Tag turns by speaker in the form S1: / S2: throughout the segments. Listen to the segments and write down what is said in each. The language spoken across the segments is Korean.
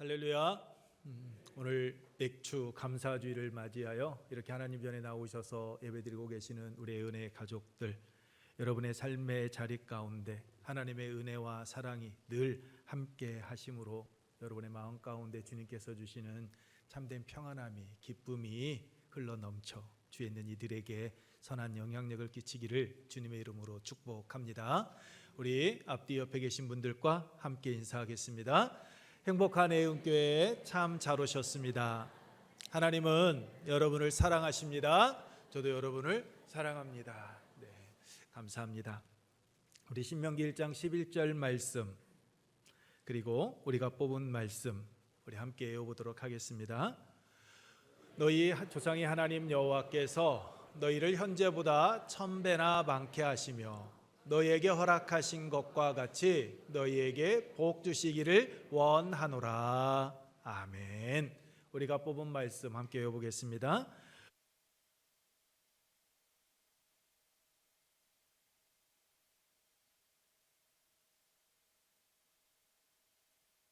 S1: 할렐루야. 오늘 맥주 감사주일을 맞이하여 이렇게 하나님 전에 나오셔서 예배드리고 계시는 우리의 은혜 가족들, 여러분의 삶의 자리 가운데 하나님의 은혜와 사랑이 늘 함께 하심으로 여러분의 마음 가운데 주님께서 주시는 참된 평안함이, 기쁨이 흘러넘쳐 주에 있는 이들에게 선한 영향력을 끼치기를 주님의 이름으로 축복합니다. 우리 앞뒤 옆에 계신 분들과 함께 인사하겠습니다. 행복한 애음교회에 참 잘 오셨습니다. 하나님은 여러분을 사랑하십니다. 저도 여러분을 사랑합니다. 네, 감사합니다. 우리 신명기 1장 11절 말씀, 그리고 우리가 뽑은 말씀 우리 함께 외워보도록 하겠습니다. 너희 조상의 하나님 여호와께서 너희를 현재보다 1000배나 많게 하시며 너희에게 허락하신 것과 같이 너희에게 복 주시기를 원하노라. 아멘. 우리가 뽑은 말씀 함께 외워보겠습니다.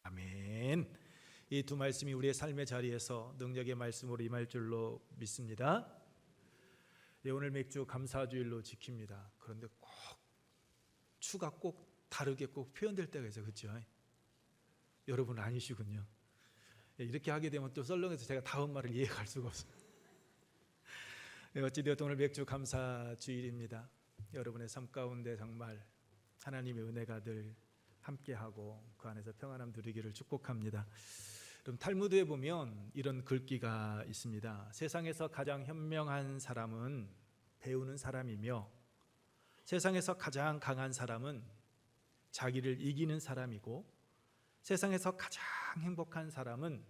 S1: 아멘. 이 두 말씀이 우리의 삶의 자리에서 능력의 말씀으로 임할 줄로 믿습니다. 예, 오늘 맥주 감사주일로 지킵니다. 그런데 꼭 추가 꼭 다르게 꼭 표현될 때가 있어요. 그렇죠? 여러분은 아니시군요. 예, 이렇게 하게 되면 또 썰렁해서 제가 다음 말을 이해할 수가 없어요. 예, 어찌되었든 오늘 맥주 감사주일입니다. 여러분의 삶 가운데 정말 하나님의 은혜가 늘 함께하고 그 안에서 평안함 누리기를 축복합니다. 그럼 탈무드에 보면 이런 글귀가 있습니다. 세상에서 가장 현명한 사람은 배우는 사람이며 세상에서 가장 강한 사람은 자기를 이기는 사람이고 세상에서 가장 행복한 사람은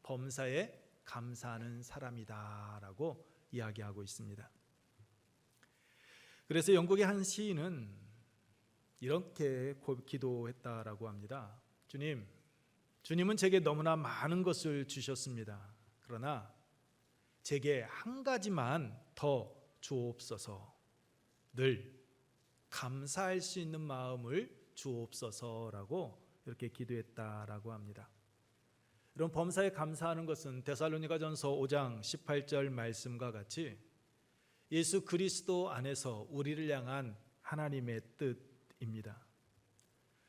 S1: 범사에 감사하는 사람이다라고 이야기하고 있습니다. 그래서 영국의 한 시인은 이렇게 기도했다라고 합니다. 주님은 제게 너무나 많은 것을 주셨습니다. 그러나 제게 한 가지만 더 주옵소서. 늘 감사할 수 있는 마음을 주옵소서라고 이렇게 기도했다라고 합니다. 이런 범사에 감사하는 것은 데살로니가전서 5장 18절 말씀과 같이 예수 그리스도 안에서 우리를 향한 하나님의 뜻입니다.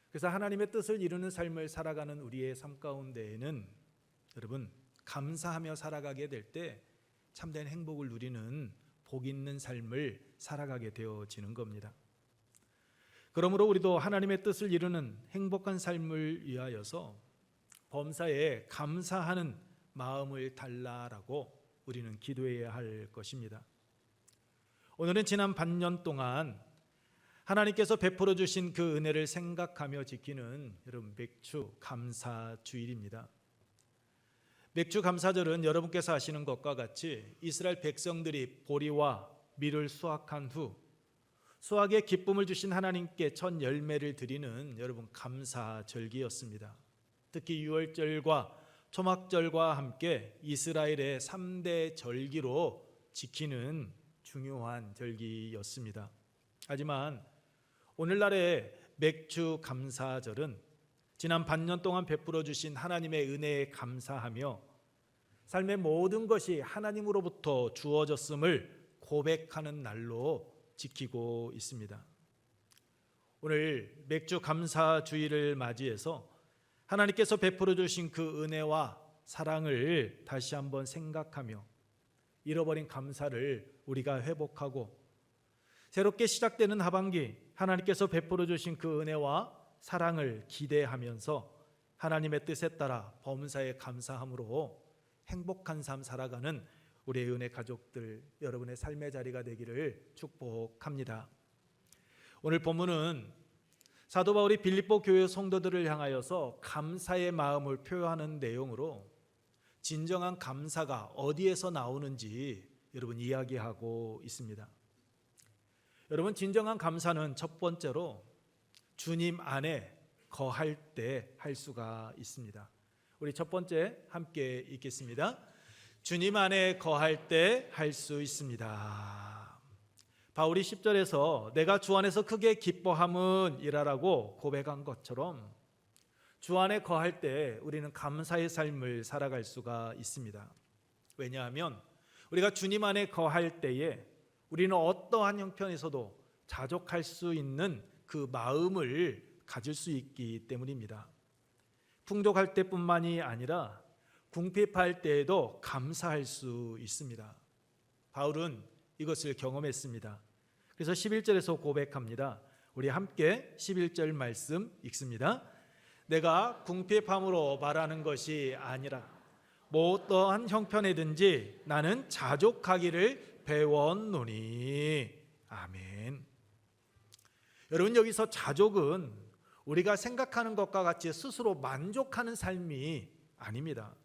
S1: 그래서 하나님의 뜻을 이루는 삶을 살아가는 우리의 삶 가운데에는 여러분 감사하며 살아가게 될 때 참된 행복을 누리는 복 있는 삶을 살아가게 되어지는 겁니다. 그러므로 우리도 하나님의 뜻을 이루는 행복한 삶을 위하여서 범사에 감사하는 마음을 달라라고 우리는 기도해야 할 것입니다. 오늘은 지난 반년 동안 하나님께서 베풀어 주신 그 은혜를 생각하며 지키는 여러분 맥주 감사 주일입니다. 맥주 감사절은 여러분께서 아시는 것과 같이 이스라엘 백성들이 보리와 밀을 수확한 후 수확에 기쁨을 주신 하나님께 첫 열매를 드리는 여러분 감사절기였습니다. 특히 유월절과 초막절과 함께 이스라엘의 3대 절기로 지키는 중요한 절기였습니다. 하지만 오늘날의 맥주 감사절은 지난 반년 동안 베풀어 주신 하나님의 은혜에 감사하며 삶의 모든 것이 하나님으로부터 주어졌음을 고백하는 날로 지키고 있습니다. 오늘 맥주 감사주일을 맞이해서 하나님께서 베풀어 주신 그 은혜와 사랑을 다시 한번 생각하며 잃어버린 감사를 우리가 회복하고 새롭게 시작되는 하반기 하나님께서 베풀어 주신 그 은혜와 사랑을 기대하면서 하나님의 뜻에 따라 범사에 감사함으로 행복한 삶 살아가는 우리의 은혜 가족들 여러분의 삶의 자리가 되기를 축복합니다. 오늘 본문은 사도 바울이 빌립보 교회 성도들을 향하여서 감사의 마음을 표현하는 내용으로 진정한 감사가 어디에서 나오는지 여러분 이야기하고 있습니다. 여러분 진정한 감사는 첫 번째로 주님 안에 거할 때 할 수가 있습니다. 우리 첫 번째 함께 읽겠습니다. 주님 안에 거할 때 할 수 있습니다. 바울이 10절에서 내가 주 안에서 크게 기뻐함은 이라라고 고백한 것처럼 주 안에 거할 때 우리는 감사의 삶을 살아갈 수가 있습니다. 왜냐하면 우리가 주님 안에 거할 때에 우리는 어떠한 형편에서도 자족할 수 있는 그 마음을 가질 수 있기 때문입니다. 풍족할 때뿐만이 아니라 궁핍할 때에도 감사할 수 있습니다. 바울은 이것을 경험했습니다. 그래서 11절에서 고백합니다. 우리 함께 11절 말씀 읽습니다. 내가 궁핍함으로 말하는 것이 아니라 뭐 어떠한 형편에든지 나는 자족하기를 배웠노니. 아멘. 여러분, 여기서 자족은 우리가 생각하는 것과 같이 스스로 만족하는 삶이 아닙니다.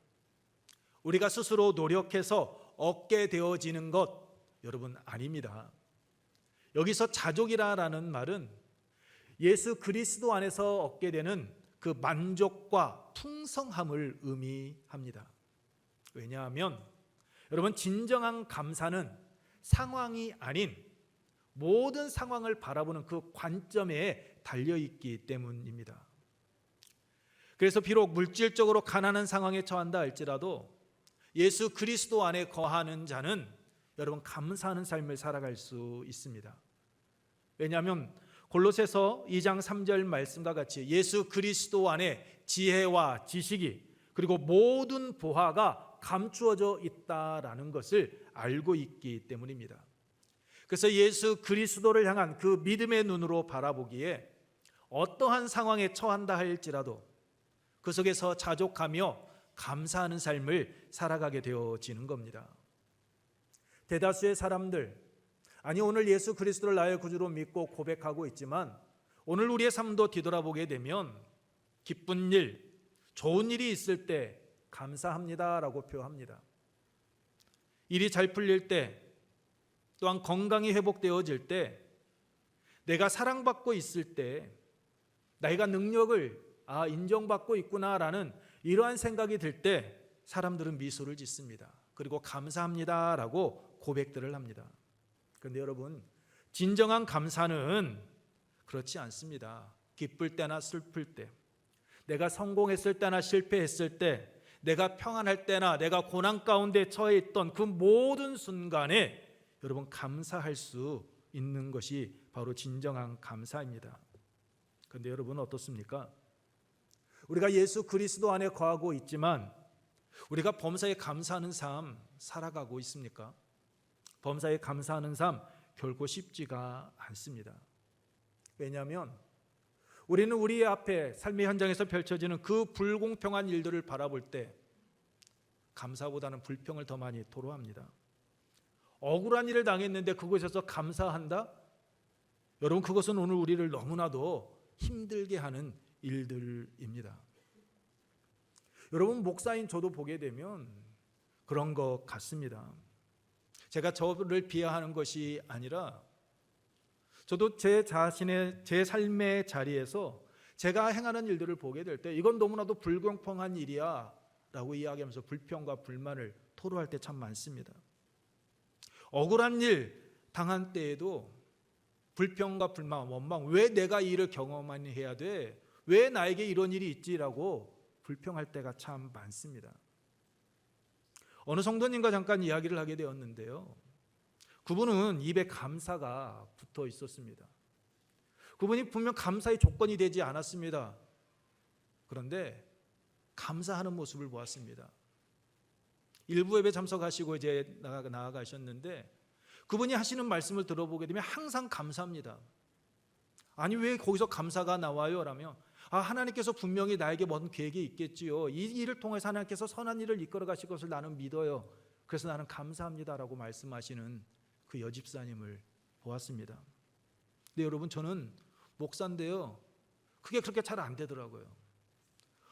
S1: 우리가 스스로 노력해서 얻게 되어지는 것, 여러분, 아닙니다. 여기서 자족이라는 말은 예수 그리스도 안에서 얻게 되는 그 만족과 풍성함을 의미합니다. 왜냐하면 여러분, 진정한 감사는 상황이 아닌 모든 상황을 바라보는 그 관점에 달려있기 때문입니다. 그래서 비록 물질적으로 가난한 상황에 처한다 할지라도 예수 그리스도 안에 거하는 자는 여러분 감사하는 삶을 살아갈 수 있습니다. 왜냐하면 골로새서 2장 3절 말씀과 같이 예수 그리스도 안에 지혜와 지식이 그리고 모든 보화가 감추어져 있다라는 것을 알고 있기 때문입니다. 그래서 예수 그리스도를 향한 그 믿음의 눈으로 바라보기에 어떠한 상황에 처한다 할지라도 그 속에서 자족하며 감사하는 삶을 살아가게 되어지는 겁니다. 대다수의 사람들, 아니 오늘 예수 그리스도를 나의 구주로 믿고 고백하고 있지만 오늘 우리의 삶도 뒤돌아보게 되면 기쁜 일, 좋은 일이 있을 때 감사합니다라고 표합니다. 일이 잘 풀릴 때, 또한 건강이 회복되어질 때, 내가 사랑받고 있을 때, 내가 능력을 인정받고 있구나라는 이러한 생각이 들 때 사람들은 미소를 짓습니다. 그리고 감사합니다라고 고백들을 합니다. 그런데 여러분, 진정한 감사는 그렇지 않습니다. 기쁠 때나 슬플 때, 내가 성공했을 때나 실패했을 때, 내가 평안할 때나 내가 고난 가운데 처해 있던 그 모든 순간에 여러분 감사할 수 있는 것이 바로 진정한 감사입니다. 그런데 여러분 어떻습니까? 우리가 예수 그리스도 안에 거하고 있지만 우리가 범사에 감사하는 삶 살아가고 있습니까? 범사에 감사하는 삶 결코 쉽지가 않습니다. 왜냐하면 우리는 우리 앞에 삶의 현장에서 펼쳐지는 그 불공평한 일들을 바라볼 때 감사보다는 불평을 더 많이 토로합니다. 억울한 일을 당했는데 그곳에서 감사한다? 여러분, 그것은 오늘 우리를 너무나도 힘들게 하는 일들입니다. 여러분, 목사인 저도 보게 되면 그런 것 같습니다. 제가 저를 비하하는 것이 아니라 저도 제 자신의 제 삶의 자리에서 제가 행하는 일들을 보게 될 때 이건 너무나도 불공평한 일이야 라고 이야기하면서 불평과 불만을 토로할 때 참 많습니다. 억울한 일 당한 때에도 불평과 불만, 원망, 왜 내가 이 일을 경험만 해야 돼? 왜 나에게 이런 일이 있지라고 불평할 때가 참 많습니다. 어느 성도님과 잠깐 이야기를 하게 되었는데요. 그분은 입에 감사가 붙어 있었습니다. 그분이 분명 감사의 조건이 되지 않았습니다. 그런데 감사하는 모습을 보았습니다. 일부 예배 참석하시고 이제 나아가셨는데 그분이 하시는 말씀을 들어보게 되면 항상 감사합니다. 아니 왜 거기서 감사가 나와요? 라며 하나님께서 분명히 나에게 뭔 계획이 있겠지요. 이 일을 통해서 하나님께서 선한 일을 이끌어 가실 것을 나는 믿어요. 그래서 나는 감사합니다라고 말씀하시는 그 여집사님을 보았습니다. 근데 여러분, 저는 목사인데요, 그게 그렇게 잘 안 되더라고요.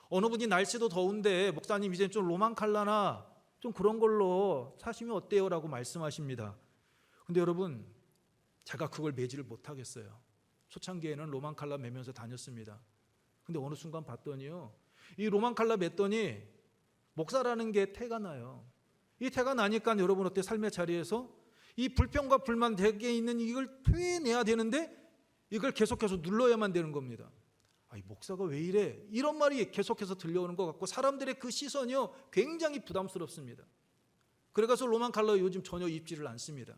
S1: 어느 분이 날씨도 더운데 목사님 이제 좀 로망칼라나 좀 그런 걸로 사시면 어때요? 라고 말씀하십니다. 근데 여러분, 제가 그걸 매지를 못하겠어요. 초창기에는 로망칼라 매면서 다녔습니다. 근데 어느 순간 봤더니요, 이 로망칼라 맸더니 목사라는 게 태가 나요. 이 태가 나니까 여러분 어때? 삶의 자리에서 이 불평과 불만 되게 있는 이걸 토해내야 되는데 이걸 계속해서 눌러야만 되는 겁니다. 이 목사가 왜 이래? 이런 말이 계속해서 들려오는 것 같고 사람들의 그 시선이요 굉장히 부담스럽습니다. 그래서 로만 칼라 요즘 전혀 입지를 않습니다.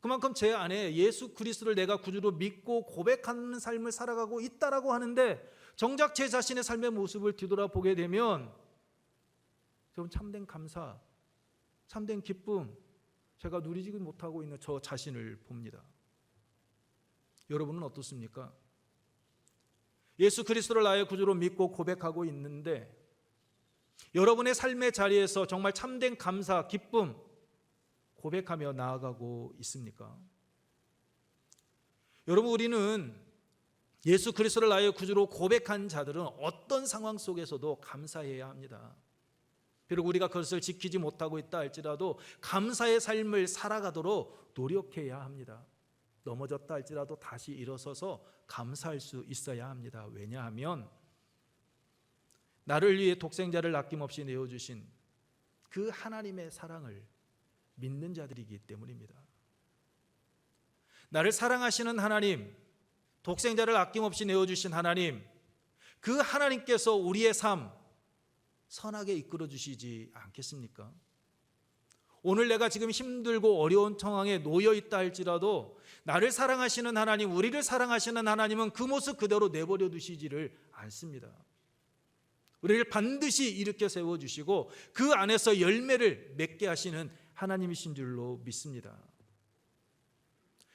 S1: 그만큼 제 안에 예수 그리스도를 내가 구주로 믿고 고백하는 삶을 살아가고 있다라고 하는데 정작 제 자신의 삶의 모습을 뒤돌아보게 되면 여러분 참된 감사, 참된 기쁨 제가 누리지 못하고 있는 저 자신을 봅니다. 여러분은 어떻습니까? 예수 그리스도를 나의 구주로 믿고 고백하고 있는데 여러분의 삶의 자리에서 정말 참된 감사, 기쁨 고백하며 나아가고 있습니까? 여러분, 우리는 예수 그리스도를 나의 구주로 고백한 자들은 어떤 상황 속에서도 감사해야 합니다. 비록 우리가 그것을 지키지 못하고 있다 할지라도 감사의 삶을 살아가도록 노력해야 합니다. 넘어졌다 할지라도 다시 일어서서 감사할 수 있어야 합니다. 왜냐하면 나를 위해 독생자를 아낌없이 내어주신 그 하나님의 사랑을 믿는 자들이기 때문입니다. 나를 사랑하시는 하나님, 독생자를 아낌없이 내어주신 하나님, 그 하나님께서 우리의 삶 선하게 이끌어 주시지 않겠습니까? 오늘 내가 지금 힘들고 어려운 상황에 놓여 있다 할지라도 나를 사랑하시는 하나님, 우리를 사랑하시는 하나님은 그 모습 그대로 내버려 두시지를 않습니다. 우리를 반드시 일으켜 세워주시고 그 안에서 열매를 맺게 하시는 하나님이신 줄로 믿습니다.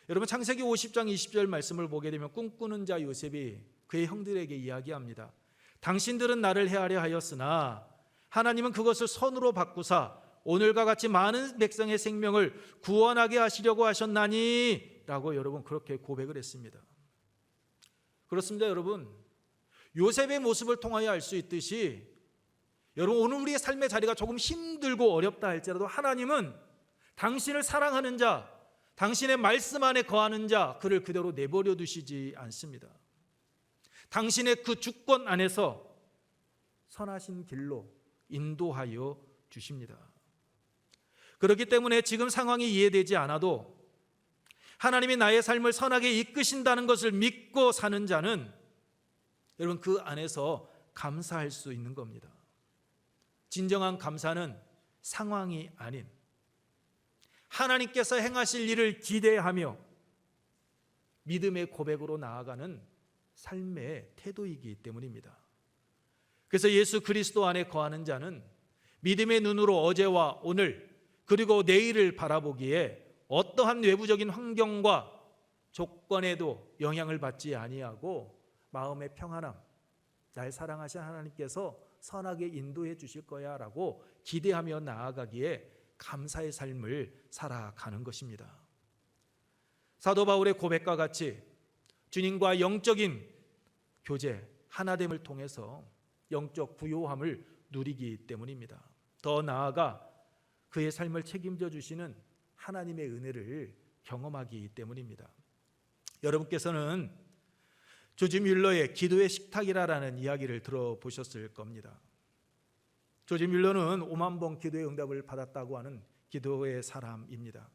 S1: 여러분, 창세기 50장 20절 말씀을 보게 되면 꿈꾸는 자 요셉이 그의 형들에게 이야기합니다. 당신들은 나를 해하려 하였으나 하나님은 그것을 선으로 바꾸사 오늘과 같이 많은 백성의 생명을 구원하게 하시려고 하셨나니 라고 여러분 그렇게 고백을 했습니다. 그렇습니다. 여러분, 요셉의 모습을 통하여 알 수 있듯이 여러분 오늘 우리의 삶의 자리가 조금 힘들고 어렵다 할지라도 하나님은 당신을 사랑하는 자, 당신의 말씀 안에 거하는 자 그를 그대로 내버려 두시지 않습니다. 당신의 그 주권 안에서 선하신 길로 인도하여 주십니다. 그렇기 때문에 지금 상황이 이해되지 않아도 하나님이 나의 삶을 선하게 이끄신다는 것을 믿고 사는 자는 여러분 그 안에서 감사할 수 있는 겁니다. 진정한 감사는 상황이 아닌 하나님께서 행하실 일을 기대하며 믿음의 고백으로 나아가는 삶의 태도이기 때문입니다. 그래서 예수 그리스도 안에 거하는 자는 믿음의 눈으로 어제와 오늘 그리고 내일을 바라보기에 어떠한 외부적인 환경과 조건에도 영향을 받지 아니하고 마음의 평안함, 날 사랑하신 하나님께서 선하게 인도해 주실 거야 라고 기대하며 나아가기에 감사의 삶을 살아가는 것입니다. 사도 바울의 고백과 같이 주님과 영적인 교제, 하나됨을 통해서 영적 부요함을 누리기 때문입니다. 더 나아가 그의 삶을 책임져 주시는 하나님의 은혜를 경험하기 때문입니다. 여러분께서는 조지 뮬러의 기도의 식탁이라는 이야기를 들어보셨을 겁니다. 조지 뮬러는 5만 번 기도의 응답을 받았다고 하는 기도의 사람입니다.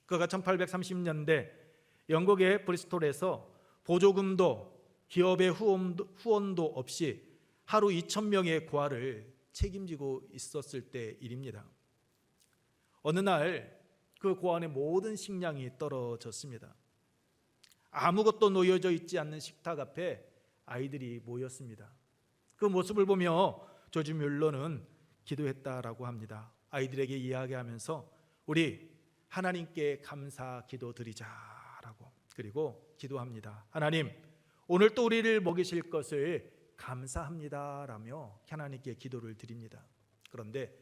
S1: 그가 1830년대 영국의 브리스톨에서 보조금도 기업의 후원도 없이 하루 2,000명의 고아를 책임지고 있었을 때 일입니다. 어느 날 그 고아의 모든 식량이 떨어졌습니다. 아무것도 놓여져 있지 않는 식탁 앞에 아이들이 모였습니다. 그 모습을 보며 조지 뮬러는 기도했다라고 합니다. 아이들에게 이야기하면서 우리 하나님께 감사 기도 드리자라고, 그리고 기도합니다. 하나님, 오늘 또 우리를 먹이실 것을 감사합니다라며 하나님께 기도를 드립니다. 그런데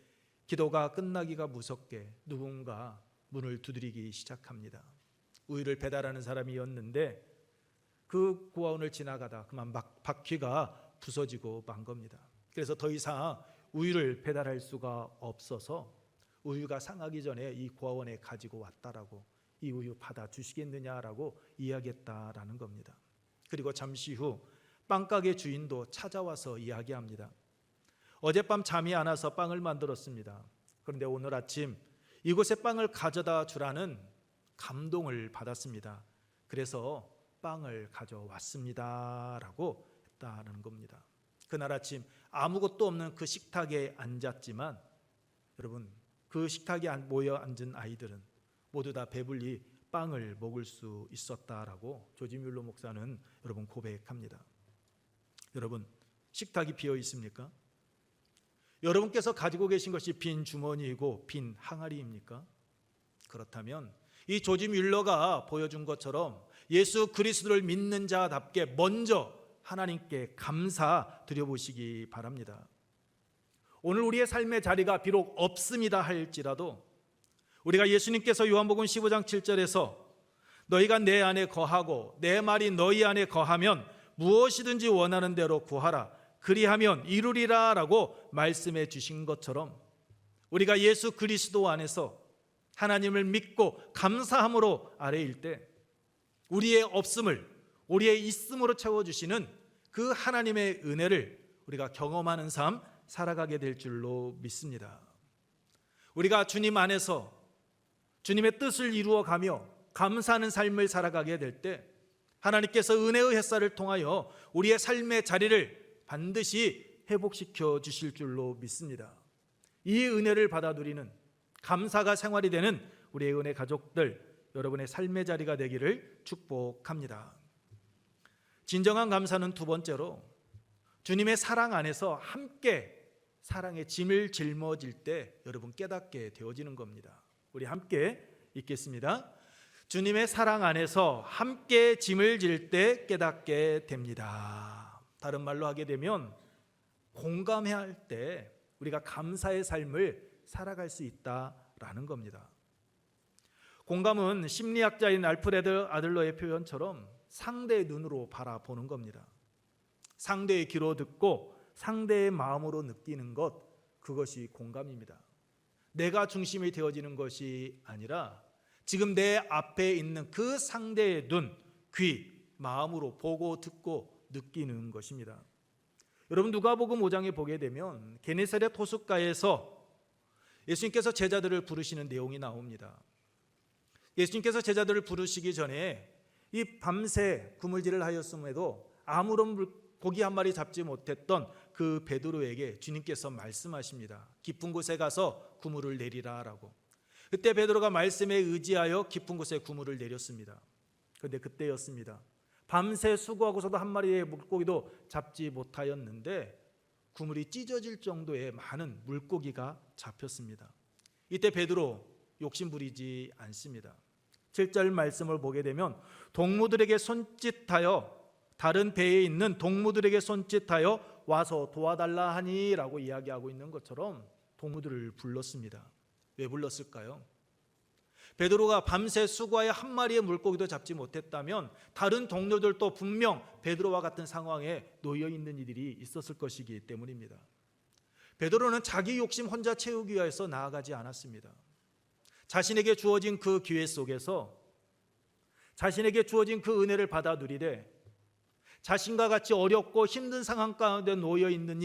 S1: 기도가 끝나기가 무섭게 누군가 문을 두드리기 시작합니다. 우유를 배달하는 사람이었는데 그 고아원을 지나가다 그만 바퀴가 부서지고 만 겁니다. 그래서 더 이상 우유를 배달할 수가 없어서 우유가 상하기 전에 이 고아원에 가지고 왔다라고, 이 우유 받아 주시겠느냐라고 이야기했다라는 겁니다. 그리고 잠시 후 빵가게 주인도 찾아와서 이야기합니다. 어젯밤 잠이 안 와서 빵을 만들었습니다. 그런데 오늘 아침 이곳에 빵을 가져다 주라는 감동을 받았습니다. 그래서 빵을 가져왔습니다 라고 했다는 겁니다. 그날 아침 아무것도 없는 그 식탁에 앉았지만 여러분, 그 식탁에 모여 앉은 아이들은 모두 다 배불리 빵을 먹을 수 있었다라고 조지 뮬러 목사는 여러분 고백합니다. 여러분, 식탁이 비어 있습니까? 여러분께서 가지고 계신 것이 빈 주머니이고 빈 항아리입니까? 그렇다면 이 조지 뮬러가 보여준 것처럼 예수 그리스도를 믿는 자답게 먼저 하나님께 감사 드려보시기 바랍니다. 오늘 우리의 삶의 자리가 비록 없습니다 할지라도 우리가 예수님께서 요한복음 15장 7절에서 너희가 내 안에 거하고 내 말이 너희 안에 거하면 무엇이든지 원하는 대로 구하라 그리하면 이루리라 라고 말씀해 주신 것처럼 우리가 예수 그리스도 안에서 하나님을 믿고 감사함으로 아뢰일 때 우리의 없음을 우리의 있음으로 채워주시는 그 하나님의 은혜를 우리가 경험하는 삶 살아가게 될 줄로 믿습니다. 우리가 주님 안에서 주님의 뜻을 이루어가며 감사하는 삶을 살아가게 될 때 하나님께서 은혜의 햇살을 통하여 우리의 삶의 자리를 반드시 회복시켜 주실 줄로 믿습니다. 이 은혜를 받아 누리는 감사가 생활이 되는 우리의 은혜 가족들, 여러분의 삶의 자리가 되기를 축복합니다. 진정한 감사는 두 번째로 주님의 사랑 안에서 함께 사랑의 짐을 짊어질 때 여러분 깨닫게 되어지는 겁니다. 우리 함께 읽겠습니다. 주님의 사랑 안에서 함께 짐을 질 때 깨닫게 됩니다. 다른 말로 하게 되면 공감해야 할 때 우리가 감사의 삶을 살아갈 수 있다라는 겁니다. 공감은 심리학자인 알프레드 아들러의 표현처럼 상대의 눈으로 바라보는 겁니다. 상대의 귀로 듣고 상대의 마음으로 느끼는 것, 그것이 공감입니다. 내가 중심이 되어지는 것이 아니라 지금 내 앞에 있는 그 상대의 눈, 귀, 마음으로 보고 듣고 느끼는 것입니다. 여러분, 누가복음 5장에 보게 되면 게네사렛 호숫가에서 예수님께서 제자들을 부르시는 내용이 나옵니다. 예수님께서 제자들을 부르시기 전에 이 밤새 그물질을 하였음에도 아무런 고기 한 마리 잡지 못했던 그 베드로에게 주님께서 말씀하십니다. 깊은 곳에 가서 그물을 내리라라고. 그때 베드로가 말씀에 의지하여 깊은 곳에 그물을 내렸습니다. 그런데 그때였습니다. 밤새 수고하고서도 한 마리의 물고기도 잡지 못하였는데 그물이 찢어질 정도의 많은 물고기가 잡혔습니다. 이때 베드로 욕심 부리지 않습니다. 7절 말씀을 보게 되면 동무들에게 손짓하여 다른 배에 있는 동무들에게 손짓하여 와서 도와달라 하니 라고 이야기하고 있는 것처럼 동무들을 불렀습니다. 왜 불렀을까요? 베드로가 밤새 수고하여 한 마리의 물고기도 잡지 못했다면 다른 동료들도 분명 베드로와 같은 상황에 놓여 있는 이들이 있었을 것이기 때문입니다. 베드로는 자기 욕심 혼자 채우기 위해서 나아가지 않았습니다. 자신에게 주어진 그 기회 속에서 자신에게 주어진 그 은혜를 받아 누리되 자신과 같이 어렵고 힘든 상황 가운데 놓여 있는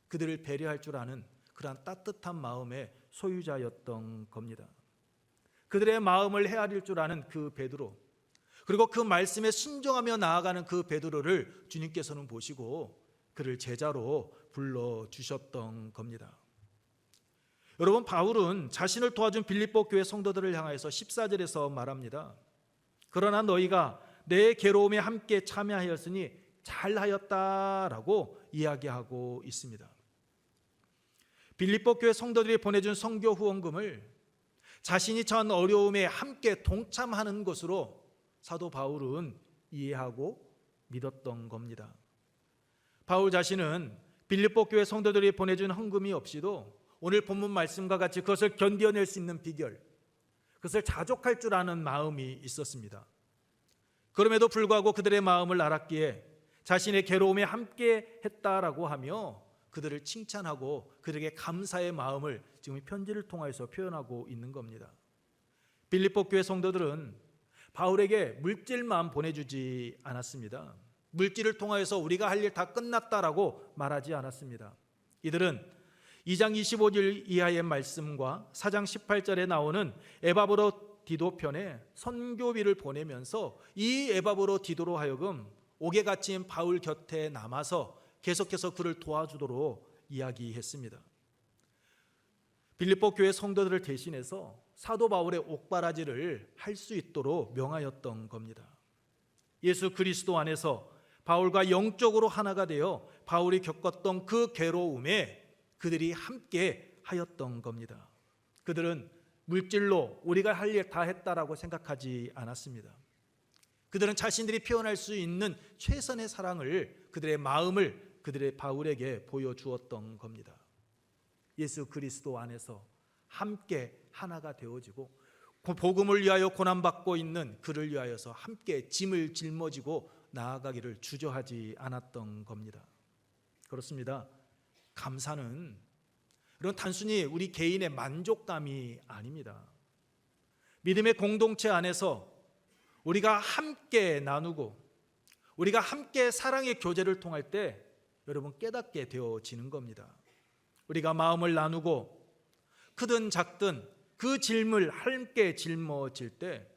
S1: 그들을 배려할 줄 아는 그러한 따뜻한 마음의 소유자였던 겁니다. 그들의 마음을 헤아릴 줄 아는 그 베드로, 그리고 그 말씀에 순종하며 나아가는 그 베드로를 주님께서는 보시고 그를 제자로 불러주셨던 겁니다. 여러분, 바울은 자신을 도와준 빌립보 교회 성도들을 향하여서 14절에서 말합니다. 그러나 너희가 내 괴로움에 함께 참여하였으니 잘하였다라고 이야기하고 있습니다. 빌립보 교회 성도들이 보내준 선교 후원금을 자신이 처한 어려움에 함께 동참하는 것으로 사도 바울은 이해하고 믿었던 겁니다. 바울 자신은 빌립보 교회 성도들이 보내준 헌금이 없이도 오늘 본문 말씀과 같이 그것을 견뎌낼 수 있는 비결, 그것을 자족할 줄 아는 마음이 있었습니다. 그럼에도 불구하고 그들의 마음을 알았기에 자신의 괴로움에 함께 했다라고 하며 그들을 칭찬하고 그들에게 감사의 마음을 지금 이 편지를 통해서 표현하고 있는 겁니다. 빌립보 교회 성도들은 바울에게 물질만 보내주지 않았습니다. 물질을 통하여서 우리가 할 일 다 끝났다라고 말하지 않았습니다. 이들은 2장 25절 이하의 말씀과 4장 18절에 나오는 에바브로 디도편에 선교비를 보내면서 이 에바브로 디도로 하여금 옥에 갇힌 바울 곁에 남아서 계속해서 그를 도와주도록 이야기했습니다. 빌립보 교회 성도들을 대신해서 사도 바울의 옥바라지를 할 수 있도록 명하였던 겁니다. 예수 그리스도 안에서 바울과 영적으로 하나가 되어 바울이 겪었던 그 괴로움에 그들이 함께 하였던 겁니다. 그들은 물질로 우리가 할 일 다 했다라고 생각하지 않았습니다. 그들은 자신들이 표현할 수 있는 최선의 사랑을, 그들의 마음을 그들의 바울에게 보여주었던 겁니다. 예수 그리스도 안에서 함께 하나가 되어지고 복음을 위하여 고난받고 있는 그를 위하여서 함께 짐을 짊어지고 나아가기를 주저하지 않았던 겁니다. 그렇습니다. 감사는 이런 단순히 우리 개인의 만족감이 아닙니다. 믿음의 공동체 안에서 우리가 함께 나누고 우리가 함께 사랑의 교제를 통할 때 여러분 깨닫게 되어지는 겁니다. 우리가 마음을 나누고 크든 작든 그 짐을 함께 짊어질 때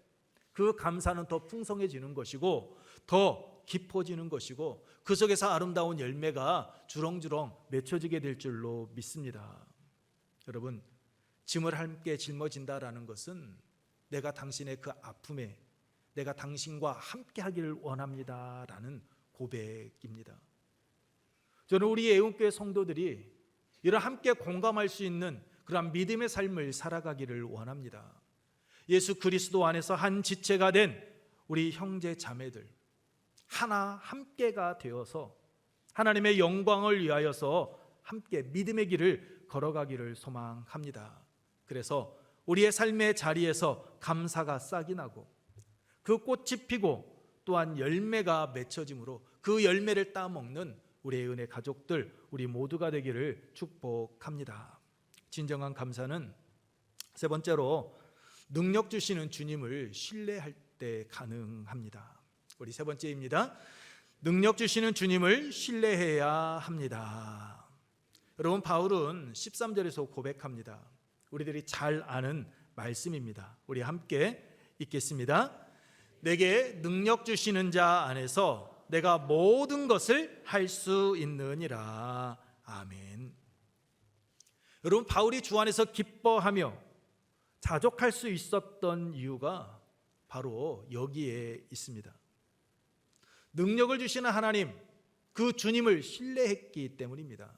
S1: 그 감사는 더 풍성해지는 것이고 더 깊어지는 것이고 그 속에서 아름다운 열매가 주렁주렁 맺혀지게 될 줄로 믿습니다. 여러분, 짐을 함께 짊어진다라는 것은 내가 당신의 그 아픔에 내가 당신과 함께 하기를 원합니다라는 고백입니다. 저는 우리 애운교회 성도들이 이런 함께 공감할 수 있는 그런 믿음의 삶을 살아가기를 원합니다. 예수 그리스도 안에서 한 지체가 된 우리 형제 자매들 하나 함께가 되어서 하나님의 영광을 위하여서 함께 믿음의 길을 걸어가기를 소망합니다. 그래서 우리의 삶의 자리에서 감사가 싹이 나고 그 꽃이 피고 또한 열매가 맺혀짐으로 그 열매를 따먹는 우리의 은혜 가족들 우리 모두가 되기를 축복합니다. 진정한 감사는 세 번째로 능력 주시는 주님을 신뢰할 때 가능합니다. 우리 세 번째입니다. 능력 주시는 주님을 신뢰해야 합니다. 여러분, 바울은 13절에서 고백합니다. 우리들이 잘 아는 말씀입니다. 우리 함께 읽겠습니다. 내게 능력 주시는 자 안에서 내가 모든 것을 할 수 있느니라. 아멘. 여러분, 바울이 주 안에서 기뻐하며 자족할 수 있었던 이유가 바로 여기에 있습니다. 능력을 주시는 하나님, 그 주님을 신뢰했기 때문입니다.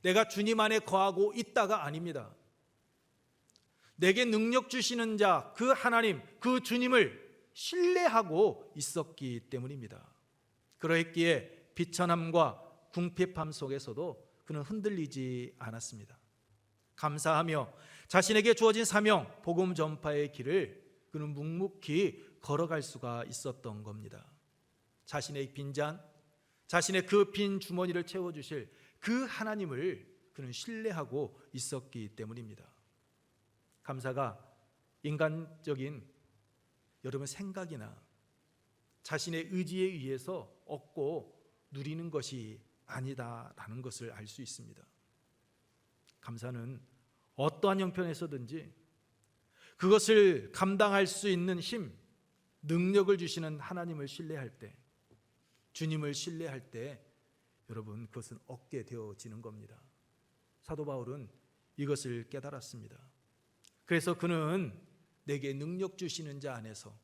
S1: 내가 주님 안에 거하고 있다가 아닙니다. 내게 능력 주시는 자, 그 하나님, 그 주님을 신뢰하고 있었기 때문입니다. 그러했기에 비천함과 궁핍함 속에서도 그는 흔들리지 않았습니다. 감사하며 자신에게 주어진 사명, 복음 전파의 길을 그는 묵묵히 걸어갈 수가 있었던 겁니다. 자신의 빈잔, 자신의 그 빈 주머니를 채워주실 그 하나님을 그는 신뢰하고 있었기 때문입니다. 감사가 인간적인 여러분 생각이나 자신의 의지에 의해서 얻고 누리는 것이 아니다라는 것을 알 수 있습니다. 감사는 어떠한 형편에서든지 그것을 감당할 수 있는 힘, 능력을 주시는 하나님을 신뢰할 때, 주님을 신뢰할 때 여러분 그것은 얻게 되어지는 겁니다. 사도 바울은 이것을 깨달았습니다. 그래서 그는 내게 능력 주시는 자 안에서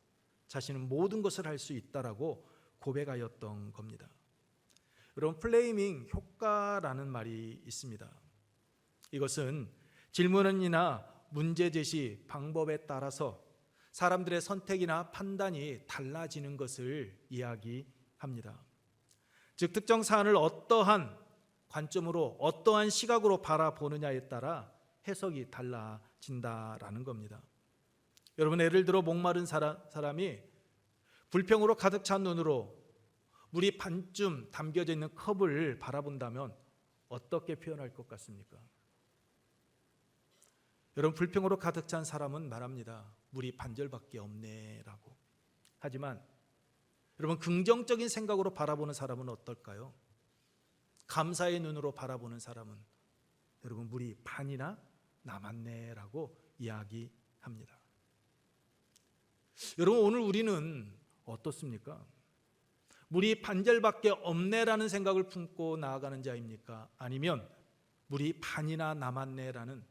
S1: 자신은 모든 것을 할 수 있다라고 고백하였던 겁니다. 여러분, 플레이밍 효과라는 말이 있습니다. 이것은 질문이나 문제 제시 방법에 따라서 사람들의 선택이나 판단이 달라지는 것을 이야기합니다. 즉 특정 사안을 어떠한 관점으로 어떠한 시각으로 바라보느냐에 따라 해석이 달라진다라는 겁니다. 여러분, 예를 들어 목마른 사람이 불평으로 가득 찬 눈으로 물이 반쯤 담겨져 있는 컵을 바라본다면 어떻게 표현할 것 같습니까? 여러분, 불평으로 가득 찬 사람은 말합니다. 물이 반절밖에 없네라고. 하지만 여러분, 긍정적인 생각으로 바라보는 사람은 어떨까요? 감사의 눈으로 바라보는 사람은 여러분 물이 반이나 남았네라고 이야기합니다. 여러분, 오늘 우리는 어떻습니까? 물이 반절밖에 없네라는 생각을 품고 나아가는 자입니까? 아니면 물이 반이나 남았네라는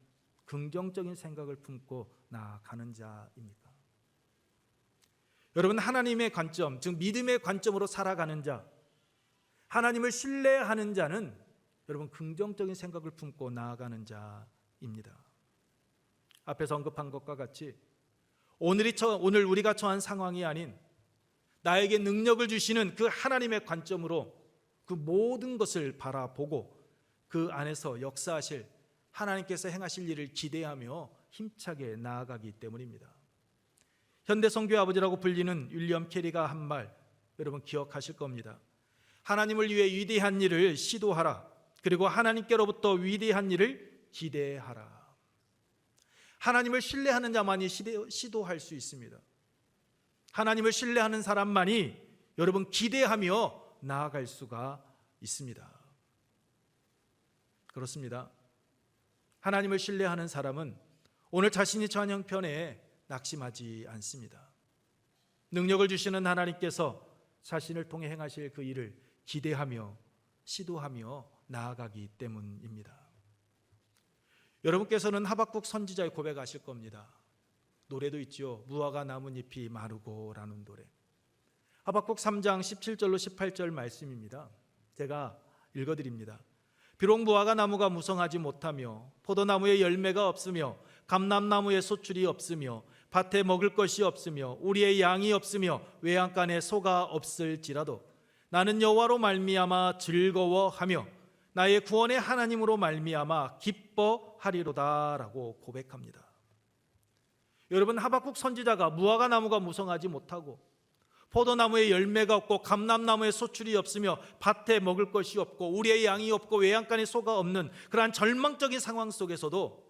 S1: 긍정적인 생각을 품고 나아가는 자입니까? 여러분, 하나님의 관점, 즉 믿음의 관점으로 살아가는 자, 하나님을 신뢰하는 자는 여러분 긍정적인 생각을 품고 나아가는 자입니다. 앞에서 언급한 것과 같이 오늘 우리가 처한 상황이 아닌 나에게 능력을 주시는 그 하나님의 관점으로 그 모든 것을 바라보고 그 안에서 역사하실 하나님께서 행하실 일을 기대하며 힘차게 나아가기 때문입니다. 현대 선교의 아버지라고 불리는 윌리엄 캐리가 한 말 여러분 기억하실 겁니다. 하나님을 위해 위대한 일을 시도하라. 그리고 하나님께로부터 위대한 일을 기대하라. 하나님을 신뢰하는 자만이 시도할 수 있습니다. 하나님을 신뢰하는 사람만이 여러분 기대하며 나아갈 수가 있습니다. 그렇습니다. 하나님을 신뢰하는 사람은 오늘 자신이 처한 형편에 낙심하지 않습니다. 능력을 주시는 하나님께서 자신을 통해 행하실 그 일을 기대하며 시도하며 나아가기 때문입니다. 여러분께서는 하박국 선지자의 고백하실 겁니다. 노래도 있죠. 무화과 나뭇잎이 마르고 라는 노래. 하박국 3장 17절로 18절 말씀입니다. 제가 읽어드립니다. 비록 무화과 나무가 무성하지 못하며 포도나무에 열매가 없으며 감람나무에 소출이 없으며 밭에 먹을 것이 없으며 우리의 양이 없으며 외양간에 소가 없을지라도 나는 여호와로 말미암아 즐거워하며 나의 구원의 하나님으로 말미암아 기뻐하리로다라고 고백합니다. 여러분, 하박국 선지자가 무화과 나무가 무성하지 못하고 포도나무에 열매가 없고 감람나무에 소출이 없으며 밭에 먹을 것이 없고 우리의 양이 없고 외양간에 소가 없는 그러한 절망적인 상황 속에서도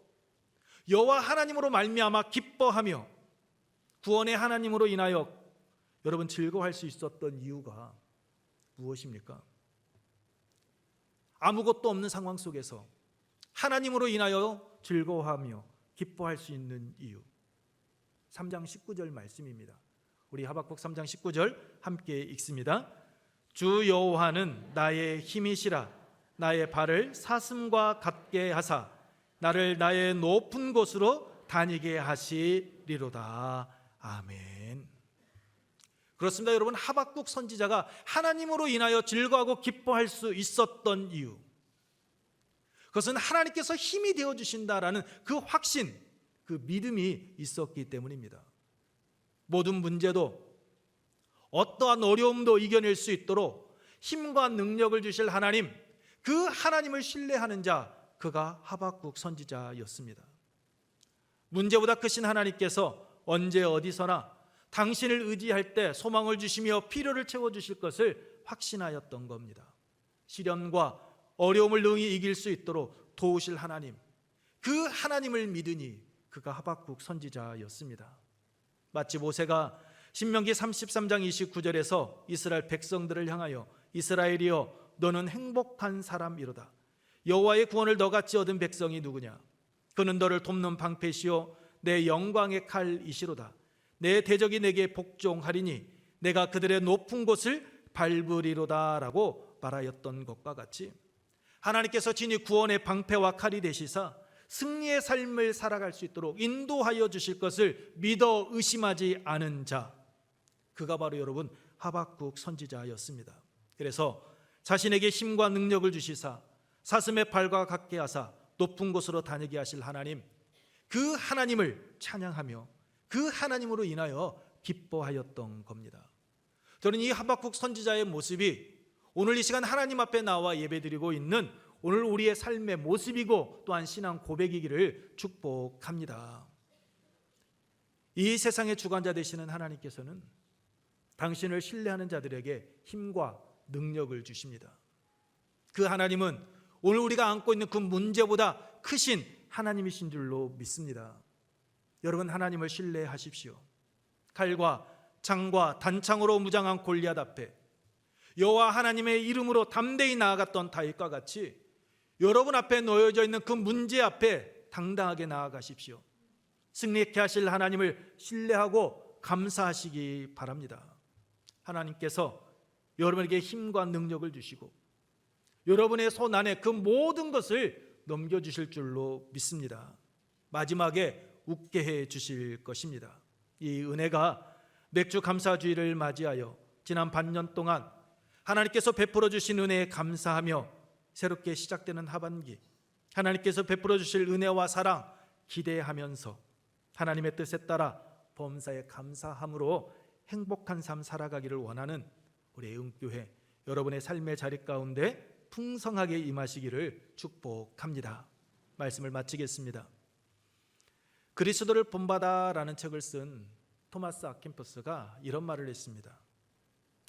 S1: 여호와 하나님으로 말미암아 기뻐하며 구원의 하나님으로 인하여 여러분 즐거워할 수 있었던 이유가 무엇입니까? 아무것도 없는 상황 속에서 하나님으로 인하여 즐거워하며 기뻐할 수 있는 이유. 3장 19절 말씀입니다. 우리 하박국 3장 19절 함께 읽습니다. 주 여호와는 나의 힘이시라. 나의 발을 사슴과 같게 하사 나를 나의 높은 곳으로 다니게 하시리로다. 아멘. 그렇습니다. 여러분, 하박국 선지자가 하나님으로 인하여 즐거워하고 기뻐할 수 있었던 이유, 그것은 하나님께서 힘이 되어주신다라는 그 확신, 그 믿음이 있었기 때문입니다. 모든 문제도 어떠한 어려움도 이겨낼 수 있도록 힘과 능력을 주실 하나님, 그 하나님을 신뢰하는 자, 그가 하박국 선지자였습니다. 문제보다 크신 하나님께서 언제 어디서나 당신을 의지할 때 소망을 주시며 필요를 채워주실 것을 확신하였던 겁니다. 시련과 어려움을 능히 이길 수 있도록 도우실 하나님, 그 하나님을 믿으니 그가 하박국 선지자였습니다. 마치 모세가 신명기 33장 29절에서 이스라엘 백성들을 향하여 이스라엘이여 너는 행복한 사람이로다. 여호와의 구원을 너같이 얻은 백성이 누구냐? 그는 너를 돕는 방패시요 내 영광의 칼이시로다. 내 대적이 내게 복종하리니 내가 그들의 높은 곳을 밟으리로다라고 말하였던 것과 같이 하나님께서 친히 구원의 방패와 칼이 되시사 승리의 삶을 살아갈 수 있도록 인도하여 주실 것을 믿어 의심하지 않은 자, 그가 바로 여러분 하박국 선지자였습니다. 그래서 자신에게 힘과 능력을 주시사 사슴의 발과 같게 하사 높은 곳으로 다니게 하실 하나님, 그 하나님을 찬양하며 그 하나님으로 인하여 기뻐하였던 겁니다. 저는 이 하박국 선지자의 모습이 오늘 이 시간 하나님 앞에 나와 예배드리고 있는 오늘 우리의 삶의 모습이고 또한 신앙 고백이기를 축복합니다. 이 세상의 주관자 되시는 하나님께서는 당신을 신뢰하는 자들에게 힘과 능력을 주십니다. 그 하나님은 오늘 우리가 안고 있는 그 문제보다 크신 하나님이신 줄로 믿습니다. 여러분, 하나님을 신뢰하십시오. 칼과 창과 단창으로 무장한 골리앗 앞에 여호와 하나님의 이름으로 담대히 나아갔던 다윗과 같이 여러분 앞에 놓여져 있는 그 문제 앞에 당당하게 나아가십시오. 승리케 하실 하나님을 신뢰하고 감사하시기 바랍니다. 하나님께서 여러분에게 힘과 능력을 주시고 여러분의 손 안에 그 모든 것을 넘겨주실 줄로 믿습니다. 마지막에 웃게 해 주실 것입니다. 이 은혜가 맥주 감사주의를 맞이하여 지난 반년 동안 하나님께서 베풀어 주신 은혜에 감사하며 새롭게 시작되는 하반기, 하나님께서 베풀어 주실 은혜와 사랑 기대하면서 하나님의 뜻에 따라 범사에 감사함으로 행복한 삶 살아가기를 원하는 우리 애흥교회 여러분의 삶의 자리 가운데 풍성하게 임하시기를 축복합니다. 말씀을 마치겠습니다. 그리스도를 본받아라는 책을 쓴 토마스 아킨포스가 이런 말을 했습니다.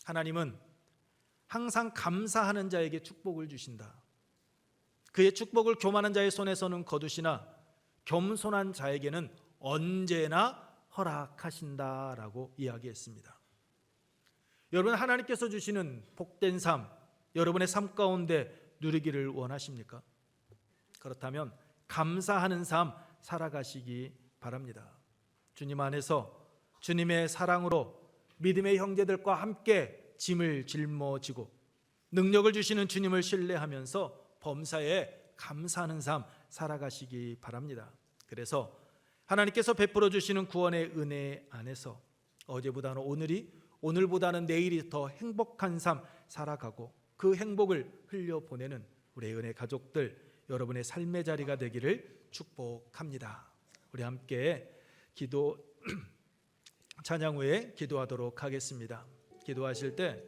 S1: 하나님은 항상 감사하는 자에게 축복을 주신다. 그의 축복을 교만한 자의 손에서는 거두시나 겸손한 자에게는 언제나 허락하신다라고 이야기했습니다. 여러분, 하나님께서 주시는 복된 삶, 여러분의 삶 가운데 누리기를 원하십니까? 그렇다면 감사하는 삶 살아가시기 바랍니다. 주님 안에서 주님의 사랑으로 믿음의 형제들과 함께 짐을 짊어지고 능력을 주시는 주님을 신뢰하면서 범사에 감사하는 삶 살아가시기 바랍니다. 그래서 하나님께서 베풀어 주시는 구원의 은혜 안에서 어제보다는 오늘보다는 내일이 더 행복한 삶 살아가고 그 행복을 흘려보내는 우리 은혜 가족들 여러분의 삶의 자리가 되기를 축복합니다. 우리 함께 찬양 후에 기도하도록 하겠습니다. 기도하실 때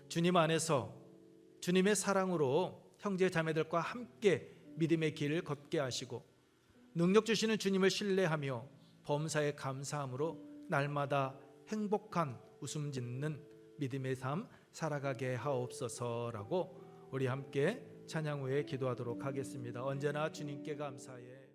S1: 주님 안에서 주님의 사랑으로 형제 자매들과 함께 믿음의 길을 걷게 하시고 능력 주시는 주님을 신뢰하며 범사에 감사함으로 날마다 행복한 웃음 짓는 믿음의 삶 살아가게 하옵소서라고 우리 함께 찬양 후에 기도하도록 하겠습니다. 언제나 주님께 감사해.